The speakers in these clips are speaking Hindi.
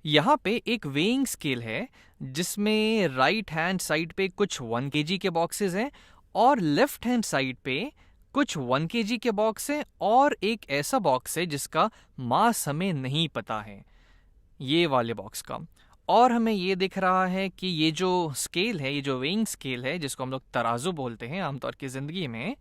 यहाँ पे एक वेइंग स्केल है जिसमें राइट हैंड साइड पे कुछ 1 केजी के बॉक्सेस हैं और लेफ्ट हैंड साइड पे कुछ 1 केजी के बॉक्स हैं और एक ऐसा बॉक्स है जिसका मास हमें नहीं पता है, ये वाले बॉक्स का। और हमें ये दिख रहा है कि ये जो स्केल है, ये जो वेइंग स्केल है जिसको हम लोग तराजू बोलते हैं आमतौर की ज़िंदगी में,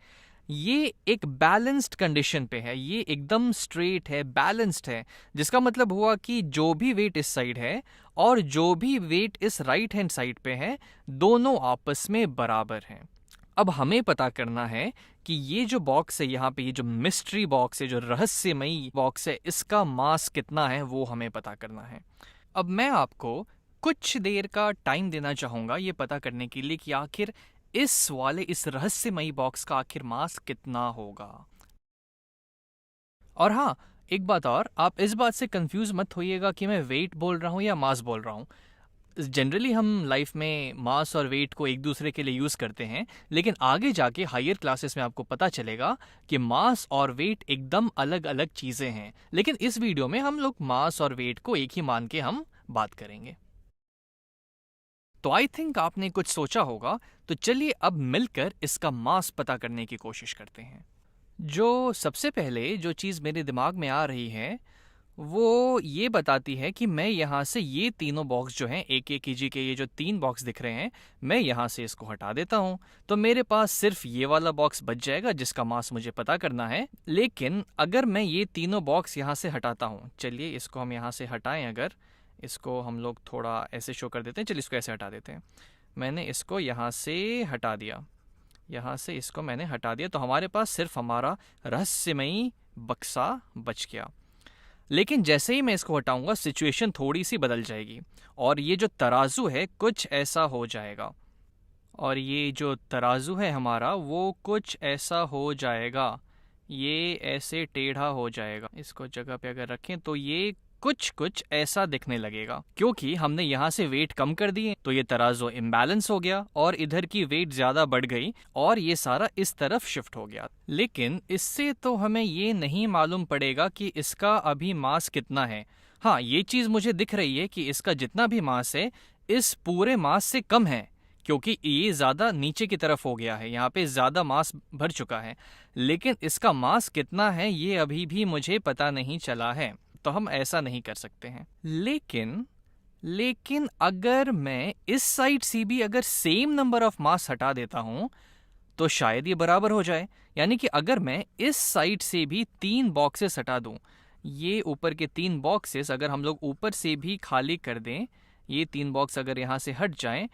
ये एक बैलेंस्ड कंडीशन पे है, ये एकदम स्ट्रेट है, बैलेंस्ड है, जिसका मतलब हुआ कि जो भी वेट इस साइड है और जो भी वेट इस राइट हैंड साइड पे है, दोनों आपस में बराबर हैं। अब हमें पता करना है कि ये जो बॉक्स है यहाँ पे, ये जो मिस्ट्री बॉक्स है, जो रहस्यमयी बॉक्स है, इसका मास कितना है वो हमें पता करना है। अब मैं आपको कुछ देर का टाइम देना चाहूँगा ये पता करने के लिए कि आखिर इस रहस्यमयी बॉक्स का आखिर मास कितना होगा। और हाँ, एक बात और, आप इस बात से कंफ्यूज मत होइएगा कि मैं वेट बोल रहा हूँ या मास बोल रहा हूँ। जनरली हम लाइफ में मास और वेट को एक दूसरे के लिए यूज़ करते हैं, लेकिन आगे जाके हायर क्लासेस में आपको पता चलेगा कि मास और वेट एकदम अलग अलग चीज़ें हैं। लेकिन इस वीडियो में हम लोग मास और वेट को एक ही मान के हम बात करेंगे। तो आई थिंक आपने कुछ सोचा होगा, तो चलिए अब मिलकर इसका मास पता करने की कोशिश करते हैं। जो सबसे पहले जो चीज़ मेरे दिमाग में आ रही है वो ये बताती है कि मैं यहाँ से ये तीनों बॉक्स जो हैं, एक एक केजी के ये जो 3 बॉक्स दिख रहे हैं, मैं यहाँ से इसको हटा देता हूँ तो मेरे पास सिर्फ ये वाला बॉक्स बच जाएगा जिसका मास मुझे पता करना है। लेकिन अगर मैं ये तीनों बॉक्स यहाँ से हटाता हूँ, चलिए इसको हम यहाँ से हटाएं, अगर इसको हम लोग थोड़ा ऐसे शो कर देते हैं, चलिए इसको ऐसे हटा देते हैं। मैंने इसको यहाँ से हटा दिया, यहाँ से इसको मैंने हटा दिया, तो हमारे पास सिर्फ हमारा रहस्यमयी बक्सा बच गया। लेकिन जैसे ही मैं इसको हटाऊंगा सिचुएशन थोड़ी सी बदल जाएगी और ये जो तराजू है कुछ ऐसा हो जाएगा, और ये जो तराजू है हमारा वो कुछ ऐसा हो जाएगा, ये ऐसे टेढ़ा हो जाएगा। इसको जगह पे अगर रखें तो ये कुछ कुछ ऐसा दिखने लगेगा, क्योंकि हमने यहाँ से वेट कम कर दिए तो ये तराजू इम्बैलेंस हो गया और इधर की वेट ज़्यादा बढ़ गई और ये सारा इस तरफ शिफ्ट हो गया। लेकिन इससे तो हमें ये नहीं मालूम पड़ेगा कि इसका अभी मास कितना है। हाँ, ये चीज़ मुझे दिख रही है कि इसका जितना भी मास है इस पूरे मास से कम है, क्योंकि ये ज़्यादा नीचे की तरफ हो गया है, यहाँ पे ज़्यादा मास भर चुका है। लेकिन इसका मास कितना है ये अभी भी मुझे पता नहीं चला है, तो हम ऐसा नहीं कर सकते हैं। लेकिन अगर मैं इस साइड से भी अगर सेम नंबर ऑफ मास हटा देता हूं तो शायद ये बराबर हो जाए। यानी कि अगर मैं इस साइड से भी 3 बॉक्सेस हटा दूं, ये ऊपर के 3 बॉक्सेस अगर हम लोग ऊपर से भी खाली कर दें, ये 3 बॉक्स अगर यहाँ से हट जाएं,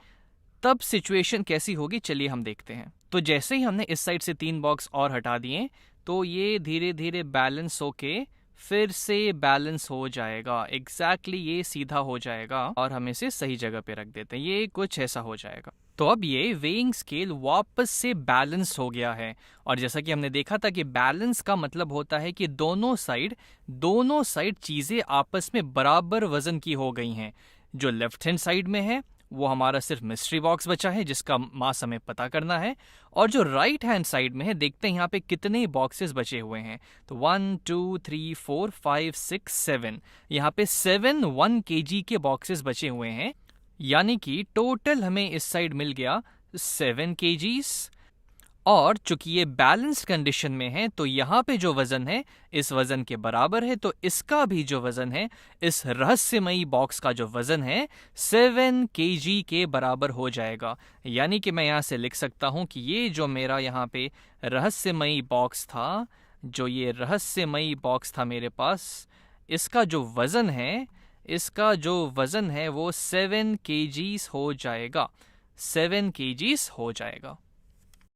तब सिचुएशन कैसी होगी चलिए हम देखते हैं। तो जैसे ही हमने इस साइड से 3 बॉक्स और हटा दिए तो ये धीरे धीरे बैलेंस होके फिर से बैलेंस हो जाएगा। एग्जैक्टली ये सीधा हो जाएगा और हम इसे सही जगह पे रख देते हैं, ये कुछ ऐसा हो जाएगा। तो अब ये वेइंग स्केल वापस से बैलेंस हो गया है, और जैसा कि हमने देखा था कि बैलेंस का मतलब होता है कि दोनों साइड चीज़ें आपस में बराबर वजन की हो गई हैं। जो लेफ्ट हैंड साइड में है वो हमारा सिर्फ मिस्ट्री बॉक्स बचा है जिसका मास हमें पता करना है, और जो राइट हैंड साइड में है देखते हैं यहाँ पे कितने बॉक्सेस बचे हुए हैं। तो 1 2 3 4 5 6 7, यहाँ पे 7 1 केजी के बॉक्सेस बचे हुए हैं, यानी कि टोटल हमें इस साइड मिल गया 7 केजीज। और चूंकि ये बैलेंस कंडीशन में है तो यहाँ पे जो वजन है इस वजन के बराबर है, तो इसका भी जो वजन है, इस रहस्यमयी बॉक्स का जो वजन है 7 केजी के बराबर हो जाएगा। यानी कि मैं यहाँ से लिख सकता हूँ कि ये जो मेरा यहाँ पे रहस्यमयी बॉक्स था, जो ये रहस्यमयी बॉक्स था मेरे पास, इसका जो वजन है वो 7 केजीज हो जाएगा, 7 केजीज हो जाएगा।